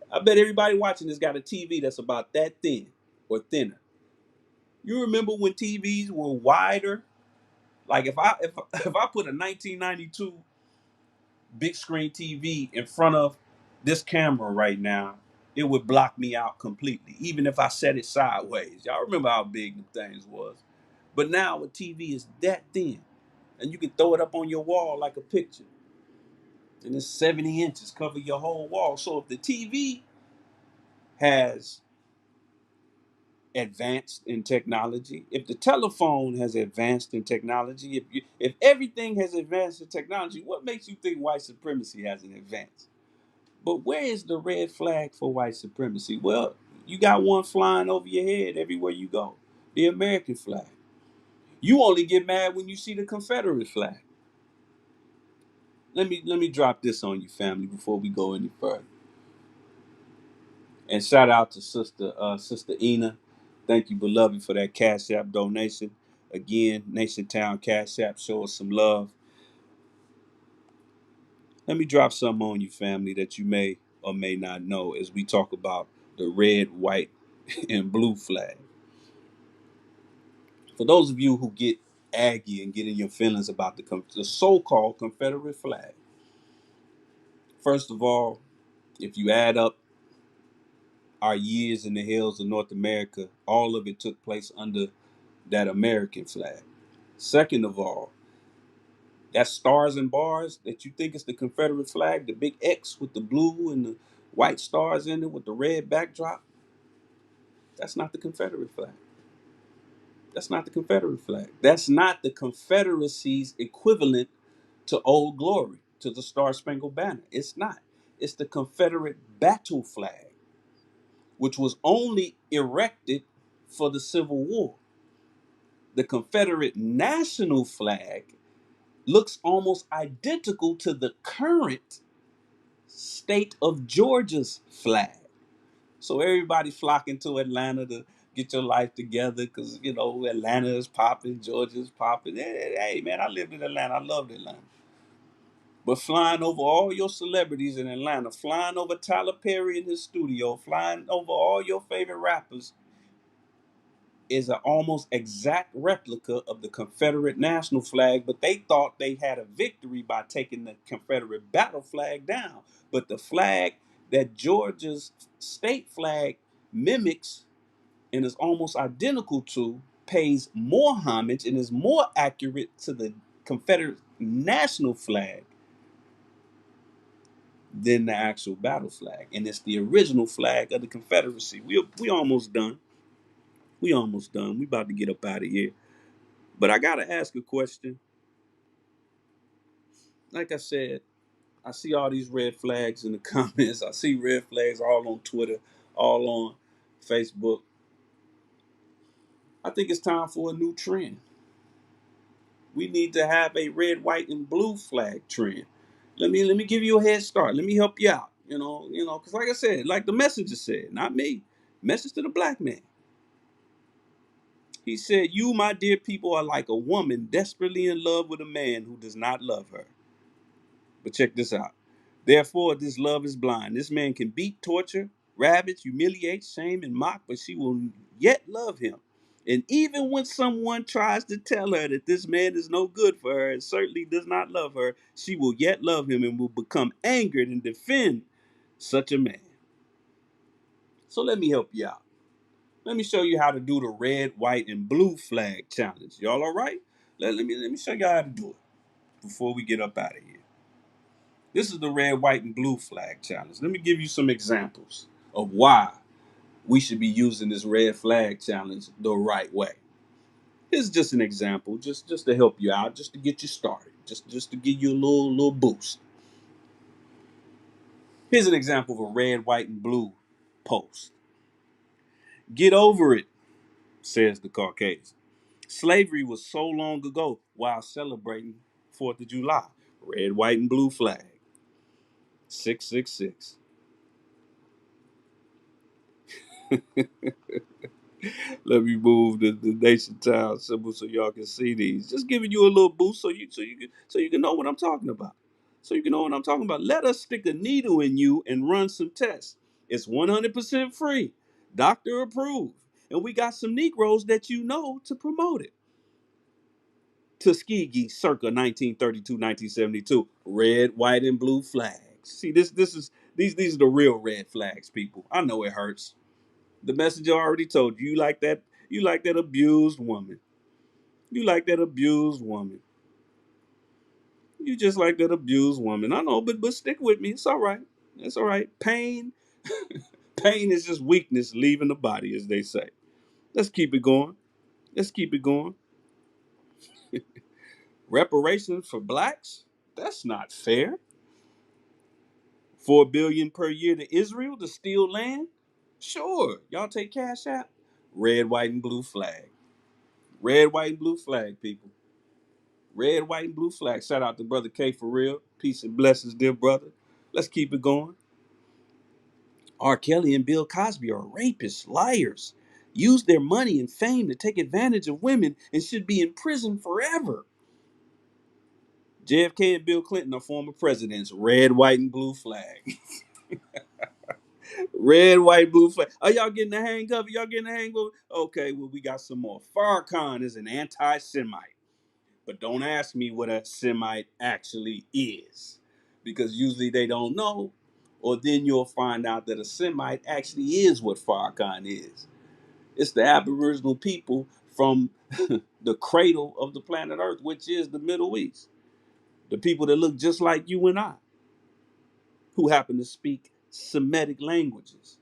I bet everybody watching this got a TV that's about that thin or thinner. You remember when TVs were wider? Like if I put a 1992 big screen TV in front of this camera right now, it would block me out completely, even if I set it sideways. Y'all remember how big the things was. But now a TV is that thin, and you can throw it up on your wall like a picture. And it's 70 inches, cover your whole wall. So if the TV has advanced in technology, if the telephone has advanced in technology, if everything has advanced in technology, what makes you think white supremacy hasn't advanced? But where is the red flag for white supremacy? Well, you got one flying over your head everywhere you go, the American flag. You only get mad when you see the Confederate flag. Let me drop this on you, family, before we go any further. And shout out to Sister Ina. Thank you, beloved, for that Cash App donation. Again, Nation Town Cash App, show us some love. Let me drop something on you, family, that you may or may not know as we talk about the red, white, and blue flag. For those of you who get Aggie and getting your feelings about the so-called Confederate flag. First of all, if you add up our years in the hills of North America, all of it took place under that American flag. Second of all, that stars and bars that you think is the Confederate flag, the big X with the blue and the white stars in it with the red backdrop, that's not the Confederate flag. That's not the Confederate flag. That's not the Confederacy's equivalent to Old Glory, to the Star Spangled Banner. It's not. It's the Confederate battle flag, which was only erected for the Civil War. The Confederate national flag looks almost identical to the current state of Georgia's flag. So everybody flocking to Atlanta to get your life together because, Atlanta is popping, Georgia's popping. Hey, man, I lived in Atlanta. I loved Atlanta. But flying over all your celebrities in Atlanta, flying over Tyler Perry in his studio, flying over all your favorite rappers is an almost exact replica of the Confederate national flag, but they thought they had a victory by taking the Confederate battle flag down. But the flag that Georgia's state flag mimics and is almost identical to pays more homage and is more accurate to the Confederate national flag than the actual battle flag. And it's the original flag of the Confederacy. We almost done. We almost done. We about to get up out of here. But I gotta ask a question. Like I said, I see all these red flags in the comments. I see red flags all on Twitter, all on Facebook. I think it's time for a new trend. We need to have a red, white, and blue flag trend. Let me give you a head start. Let me help you out. Because like I said, like the messenger said, not me. Message to the black man. He said, "You, my dear people, are like a woman desperately in love with a man who does not love her." But check this out. "Therefore, this love is blind. This man can beat, torture, ravage, humiliate, shame, and mock, but she will yet love him. And even when someone tries to tell her that this man is no good for her and certainly does not love her, she will yet love him and will become angered and defend such a man." So let me help you out. Let me show you how to do the red, white, and blue flag challenge. Y'all all right? Let me show you how to do it before we get up out of here. This is the red, white, and blue flag challenge. Let me give you some examples of why we should be using this red flag challenge the right way. Here's just an example, just to help you out, just to get you started, just to give you a little boost. Here's an example of a red, white, and blue post. "Get over it," says the Caucasian. "Slavery was so long ago while celebrating 4th of July. Red, white, and blue flag. 666. Let me move the nation town symbol so y'all can see these. Just giving you a little boost so you can know what I'm talking about. So you can know what I'm talking about. Let us stick a needle in you and run some tests. It's 100% free, doctor approved, and we got some Negroes that you know to promote it. Tuskegee, circa 1932, 1972. Red, white, and blue flags. See, these are the real red flags, people. I know it hurts. The messenger already told you, you like that abused woman. You like that abused woman. You just like that abused woman. I know, but stick with me. It's all right. It's all right. Pain is just weakness leaving the body, as they say. Let's keep it going. Let's keep it going. Reparations for blacks? That's not fair. 4 billion per year to Israel to steal land? Sure. Y'all take Cash App. Red, white, and blue flag. Red, white, and blue flag, people. Red, white, and blue flag. Shout out to Brother K for real. Peace and blessings, dear brother. Let's keep it going. R. Kelly and Bill Cosby are rapists, liars, use their money and fame to take advantage of women and should be in prison forever. JFK and Bill Clinton are former presidents. Red, white, and blue flag. Red, white, blue flag. Are y'all getting the hang of it? Y'all getting the hang of it? Okay, well, we got some more. Farrakhan is an anti-Semite. But don't ask me what a Semite actually is, because usually they don't know, or then you'll find out that a Semite actually is what Farrakhan is. It's the Aboriginal people from the cradle of the planet Earth, which is the Middle East. The people that look just like you and I, who happen to speak Semitic languages.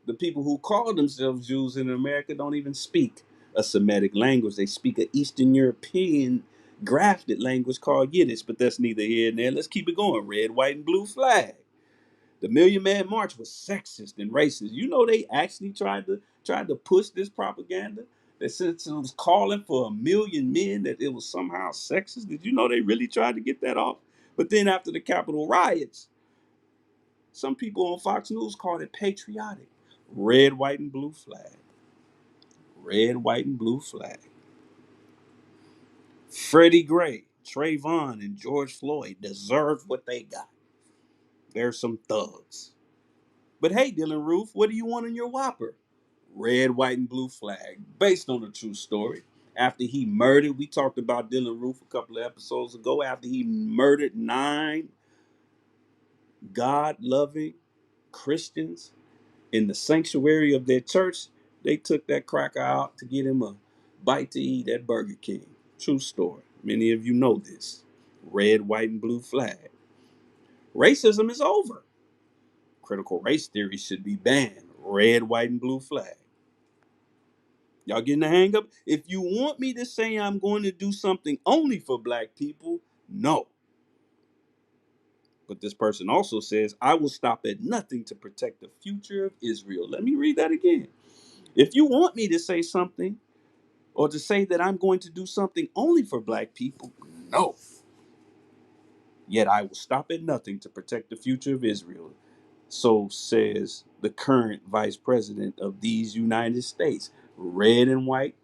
The people who call themselves Jews in America don't even speak a Semitic language. They speak an Eastern European grafted language called Yiddish, but that's neither here nor there. Let's keep it going. Red, white, and blue flag. The Million Man March was sexist and racist. You know they actually tried to push this propaganda that since it was calling for 1,000,000 men that it was somehow sexist. Did you know they really tried to get that off? But then after the Capitol riots, some people on Fox News called it patriotic. Red, white, and blue flag. Red, white, and blue flag. Freddie Gray, Trayvon, and George Floyd deserved what they got. They're some thugs. But hey, Dylan Roof, what do you want in your Whopper? Red, white, and blue flag, based on a true story. After he murdered, we talked about Dylan Roof a couple of episodes ago, after he murdered 9 God loving Christians in the sanctuary of their church, they took that cracker out to get him a bite to eat at Burger King. True story. Many of you know this. Red, white, and blue flag. Racism is over. Critical race theory should be banned. Red, white, and blue flag. Y'all getting the hang of it? If you want me to say I'm going to do something only for black people, no. But this person also says, I will stop at nothing to protect the future of Israel. Let me read that again. If you want me to say something or to say that I'm going to do something only for black people, no. Yet I will stop at nothing to protect the future of Israel. So says the current vice president of these United States. Red and white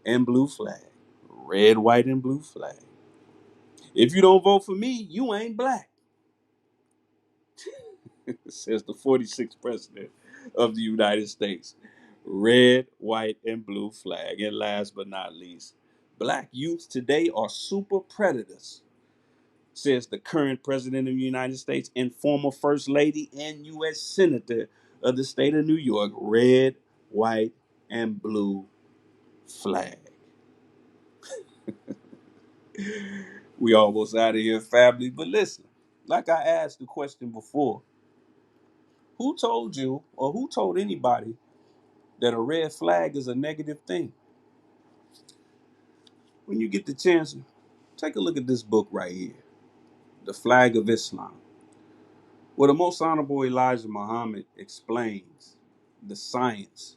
and blue flag. Red, white, and blue flag. If you don't vote for me, you ain't black, says the 46th president of the United States. Red, white, and blue flag. And last but not least, black youth today are super predators, says the current president of the United States and former first lady and U.S. senator of the state of New York. Red, white, and blue flag. We almost out of here, family. But listen, like I asked the question before, who told you or who told anybody that a red flag is a negative thing? When you get the chance, take a look at this book right here, The Flag of Islam, where the most honorable Elijah Muhammad explains the science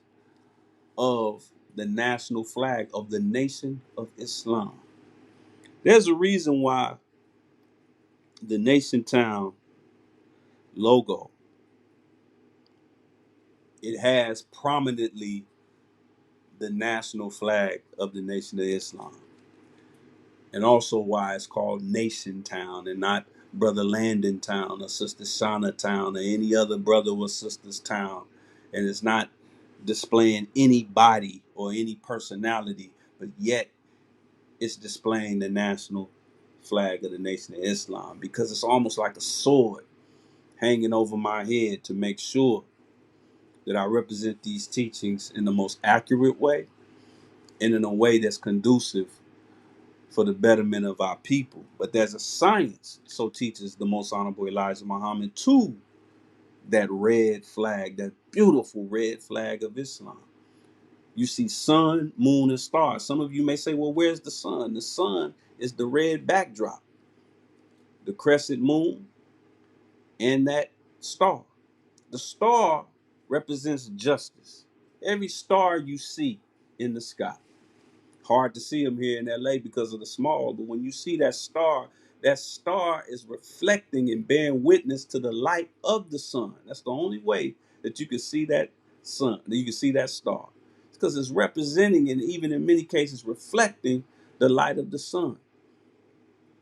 of the national flag of the Nation of Islam. There's a reason why the Nation Town logo, it has prominently the national flag of the Nation of Islam. And also why it's called Nation Town and not Brother Landon Town or Sister Shauna Town or any other brother or sister's town. And it's not displaying anybody or any personality, but yet it's displaying the national flag of the Nation of Islam, because it's almost like a sword hanging over my head to make sure that I represent these teachings in the most accurate way and in a way that's conducive for the betterment of our people. But there's a science, so teaches the most honorable Elijah Muhammad, to that red flag, that beautiful red flag of Islam. You see sun, moon, and stars. Some of you may say, well, where's the sun? The sun is the red backdrop, the crescent moon, and that star. The star represents justice. Every star you see in the sky, hard to see them here in LA because of the smog, but when you see that star is reflecting and bearing witness to the light of the sun. That's the only way that you can see that sun, that you can see that star. It's because it's representing and even in many cases reflecting the light of the sun.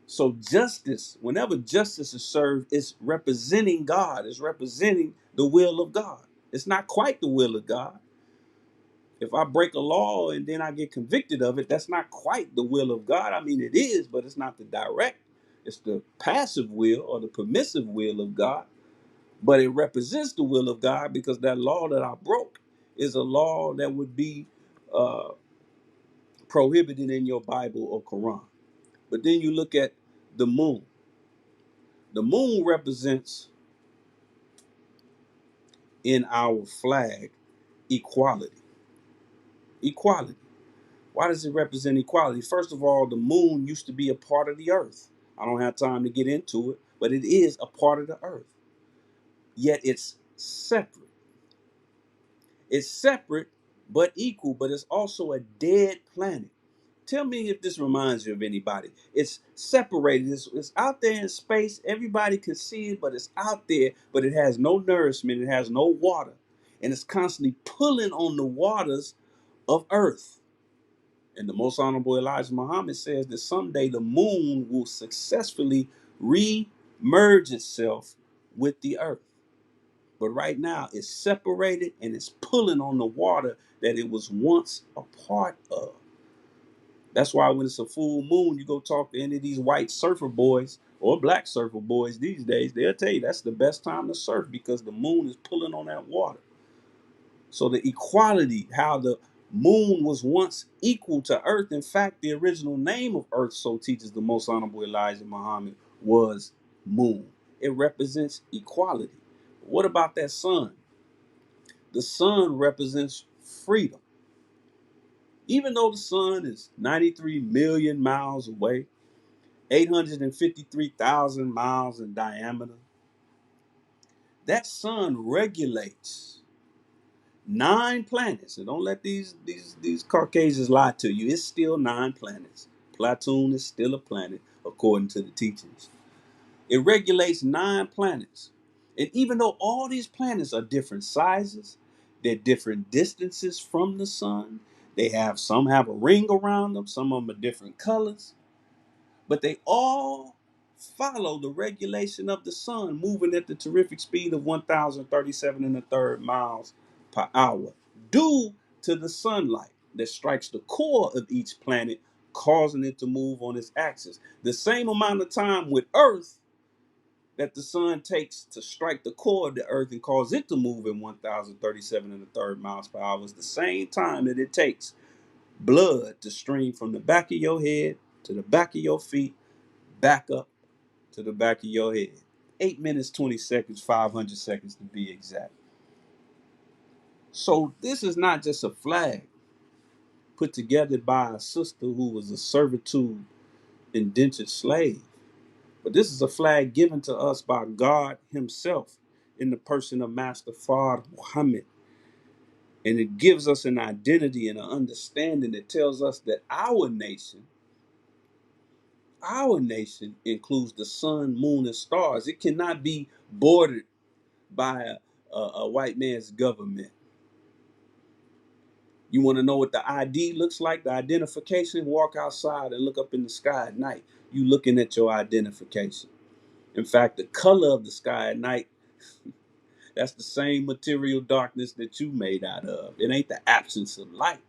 So justice, whenever justice is served, it's representing God, it's representing the will of God. It's not quite the will of God, If I break a law and then I get convicted of it, that's not quite the will of God. I mean, it is, but it's not the direct. It's the passive will or the permissive will of God. But it represents the will of God because that law that I broke is a law that would be uh, prohibited in your Bible or Quran. But then you look at the moon. The moon represents in our flag equality. Equality. Why does it represent equality? First of all, the moon used to be a part of the earth. I don't have time to get into it, but it is a part of the earth. Yet it's separate. It's separate but equal, but it's also a dead planet. Tell me if this reminds you of anybody. It's separated. It's out there in space. Everybody can see it, but it's out there, but it has no nourishment. It has no water. And it's constantly pulling on the waters of earth. And the most honorable Elijah Muhammad says that someday the moon will successfully re-merge itself with the earth. But right now it's separated and it's pulling on the water that it was once a part of. That's why when it's a full moon, you go talk to any of these white surfer boys or black surfer boys these days, they'll tell you that's the best time to surf because the moon is pulling on that water. So the equality, how the moon was once equal to earth. In fact, the original name of earth, so teaches the most honorable Elijah Muhammad, was moon. It represents equality. What about that sun? The sun represents freedom. Even though the sun is 93 million miles away, 853,000 miles in diameter, that sun regulates 9 planets. And don't let these Caucasians lie to you. It's still 9 planets. Platoon is still a planet, according to the teachings. It regulates 9 planets. And even though all these planets are different sizes, they're different distances from the sun. They have some have a ring around them, some of them are different colors, but they all follow the regulation of the sun, moving at the terrific speed of 1,037 and a third miles per hour, due to the sunlight that strikes the core of each planet, causing it to move on its axis. The same amount of time with Earth that the sun takes to strike the core of the earth and cause it to move in 1,037 and a third miles per hour is the same time that it takes blood to stream from the back of your head to the back of your feet, back up to the back of your head. 8 minutes, 20 seconds, 500 seconds to be exact. So this is not just a flag put together by a sister who was a servitude indentured slave. But this is a flag given to us by God Himself in the person of Master Fard Muhammad. And it gives us an identity and an understanding that tells us that our nation includes the sun, moon, and stars. It cannot be bordered by a white man's government. You want to know what the ID looks like, the identification? Walk outside and look up in the sky at night. You looking at your identification. In fact, the color of the sky at night, that's the same material darkness that you made out of. It ain't the absence of light.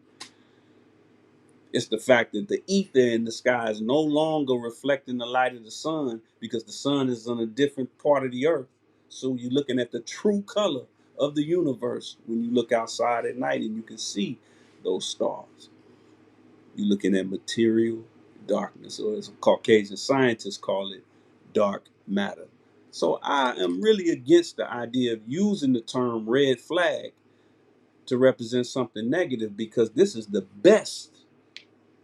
It's the fact that the ether in the sky is no longer reflecting the light of the sun because the sun is on a different part of the earth. So you're looking at the true color of the universe when you look outside at night and you can see those stars. You're looking at material darkness, or as Caucasian scientists call it, dark matter. So I am really against the idea of using the term red flag to represent something negative because this is the best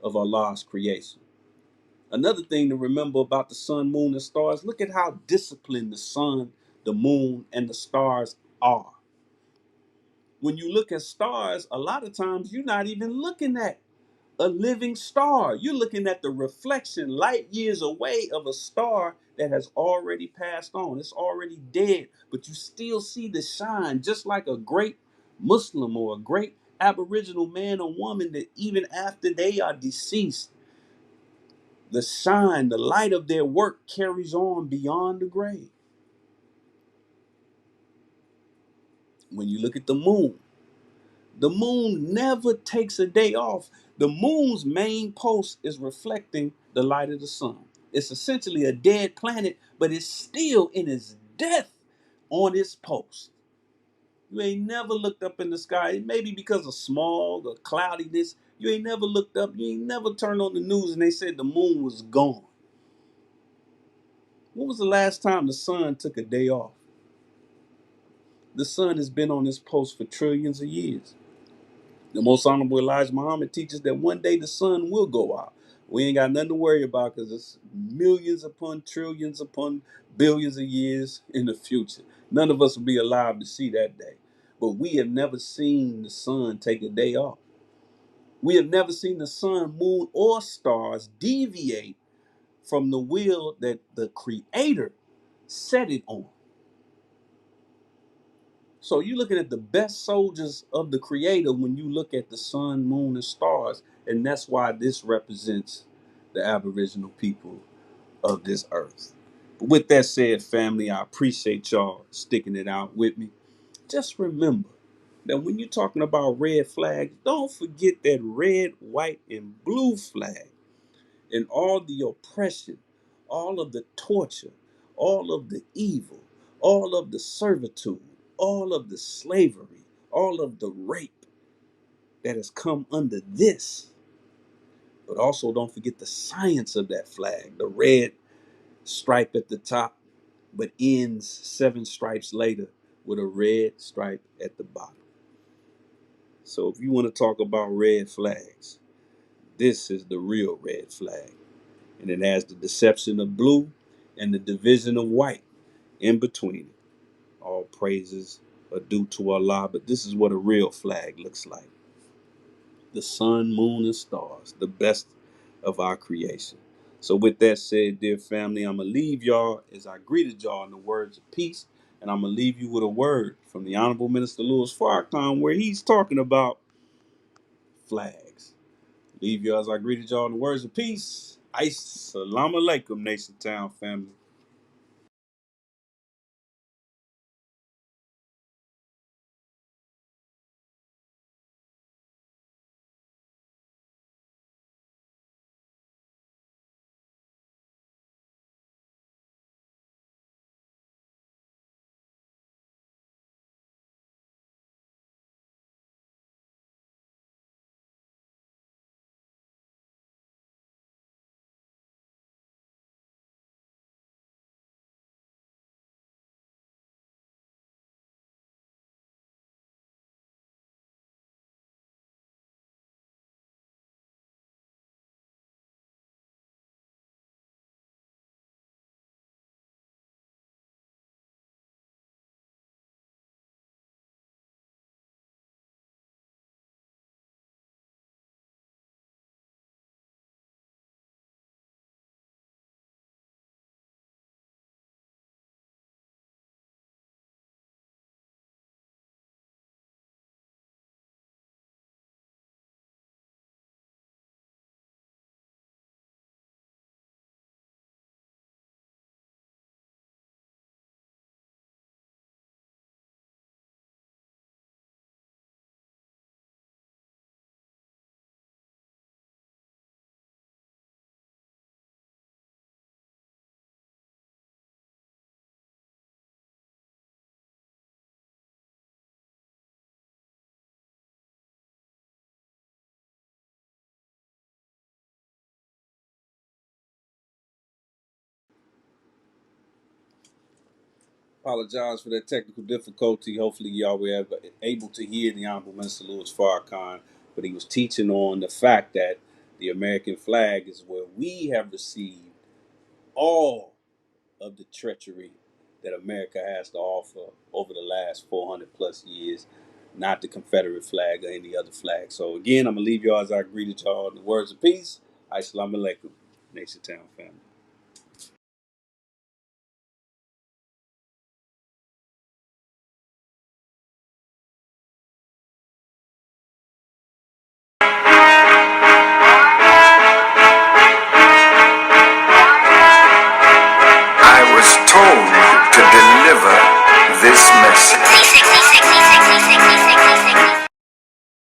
of Allah's creation. Another thing to remember about the sun, moon, and stars, look at how disciplined the sun, the moon, and the stars are. When you look at stars, a lot of times you're not even looking at a living star. You're looking at the reflection light years away of a star that has already passed on. It's already dead, but you still see the shine, just like a great Muslim or a great Aboriginal man or woman that even after they are deceased, the shine, the light of their work carries on beyond the grave. When you look at the The moon never takes a day off. The moon's main post is reflecting the light of the sun. It's essentially a dead planet, but it's still in its death on its post. You ain't never looked up in the sky, maybe because of smog or cloudiness. You ain't never looked up, you ain't never turned on the news and they said the moon was gone. When was the last time the sun took a day off? The sun has been on this post for trillions of years. The most honorable Elijah Muhammad teaches that one day the sun will go out. We ain't got nothing to worry about because it's millions upon trillions upon billions of years in the future. None of us will be alive to see that day. But we have never seen the sun take a day off. We have never seen the sun, moon, or stars deviate from the will that the Creator set it on. So you're looking at the best soldiers of the Creator when you look at the sun, moon, and stars, and that's why this represents the Aboriginal people of this earth. But with that said, family, I appreciate y'all sticking it out with me. Just remember that when you're talking about red flags, don't forget that red, white, and blue flag and all the oppression, all of the torture, all of the evil, all of the servitude, all of the slavery, all of the rape that has come under this. But also don't forget the science of that flag, the red stripe at the top, but ends 7 stripes later with a red stripe at the bottom. So if you want to talk about red flags, this is the real red flag. And it has the deception of blue and the division of white in between it. All praises are due to Allah, but this is what a real flag looks like. The sun, moon, and stars, the best of our creation. So with that said, dear family, I'm going to leave y'all as I greeted y'all in the words of peace, and I'm going to leave you with a word from the Honorable Minister Louis Farrakhan where he's talking about flags. Leave y'all as I greeted y'all in the words of peace. Assalamu alaikum, Nation Town family. Apologize for that technical difficulty. Hopefully, y'all were able to hear the Honorable Minister Louis Farrakhan, but he was teaching on the fact that the American flag is where we have received all of the treachery that America has to offer over the last 400 plus years, not the Confederate flag or any other flag. So, again, I'm going to leave y'all as I greeted y'all in the words of peace. Assalamu alaikum, Nation Town family.